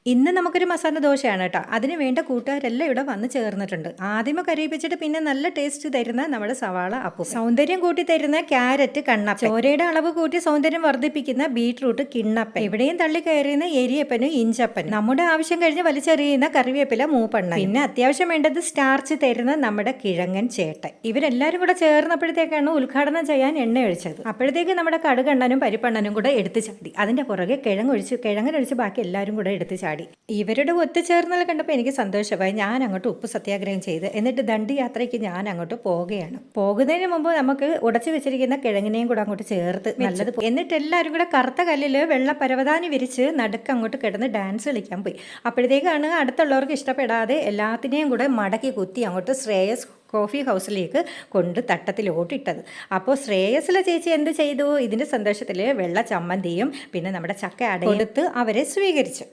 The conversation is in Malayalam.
ഇന്ന് നമുക്കൊരു മസാല ദോശയാണ് കേട്ടോ. അതിന് വേണ്ട കൂട്ടുകാരെല്ലാം ഇവിടെ വന്ന് ചേർന്നിട്ടുണ്ട്. ആദ്യമേ കറിയിപ്പിച്ചിട്ട് പിന്നെ നല്ല ടേസ്റ്റ് തരുന്ന നമ്മുടെ സവാള അപ്പു, സൗന്ദര്യം കൂട്ടി തരുന്ന ക്യാരറ്റ് കണ്ണപ്പ, ചോരയുടെ അളവ് കൂട്ടി സൗന്ദര്യം വർദ്ധിപ്പിക്കുന്ന ബീട്രൂട്ട് കിണ്ണപ്പ, എവിടെയും തള്ളി കയറിയുന്ന എരിയപ്പനും ഇഞ്ചപ്പനും, നമ്മുടെ ആവശ്യം കഴിഞ്ഞ് വലിച്ചെറിയുന്ന കറിവേപ്പില മൂപ്പെണ്ണ, പിന്നെ അത്യാവശ്യം വേണ്ടത് സ്റ്റാർച്ച് തരുന്ന നമ്മുടെ കിഴങ്ങൻ ചേട്ടൻ. ഇവരെല്ലാവരും കൂടെ ചേർന്നപ്പോഴത്തേക്കാണ് ഉദ്ഘാടനം ചെയ്യാൻ എണ്ണ ഒഴിച്ചത്. അപ്പോഴത്തേക്ക് നമ്മുടെ കടുകണ്ണനും പരിപ്പണ്ണനും കൂടെ എടുത്ത് ചാടി. അതിന്റെ പുറകെ കിഴങ്ങനൊഴിച്ച് ബാക്കി എല്ലാവരും കൂടെ എടുത്ത് ചാടി. ഇവരുടെ ഒത്തുചേർന്നൽ കണ്ടപ്പോൾ എനിക്ക് സന്തോഷമായി. ഞാൻ അങ്ങോട്ട് ഉപ്പ് സത്യാഗ്രഹം ചെയ്ത് എന്നിട്ട് ദണ്ഡി യാത്രയ്ക്ക് ഞാൻ അങ്ങോട്ട് പോവുകയാണ്. പോകുന്നതിന് മുമ്പ് നമുക്ക് ഉടച്ചു വെച്ചിരിക്കുന്ന കിഴങ്ങിനെയും കൂടെ അങ്ങോട്ട് ചേർത്ത് നല്ലത്, എന്നിട്ട് എല്ലാവരും കൂടെ കറുത്ത കല്ലിൽ വെള്ള പരവതാനി വിരിച്ച് നടുക്ക് അങ്ങോട്ട് കിടന്ന് ഡാൻസ് കളിക്കാൻ പോയി. അപ്പോഴത്തേക്കാണ് അടുത്തുള്ളവർക്ക് ഇഷ്ടപ്പെടാതെ എല്ലാത്തിനെയും കൂടെ മടക്കി കുത്തി അങ്ങോട്ട് ശ്രേയസ് കോഫി ഹൗസിലേക്ക് കൊണ്ട് തട്ടത്തിലോട്ടിട്ടത്. അപ്പോൾ ശ്രേയസിലെ ചേച്ചി എന്ത് ചെയ്തു? ഇതിൻ്റെ സന്തോഷത്തിൽ വെള്ള ചമ്മന്തിയും പിന്നെ നമ്മുടെ ചക്ക അടയെടുത്ത് അവരെ സ്വീകരിച്ചു.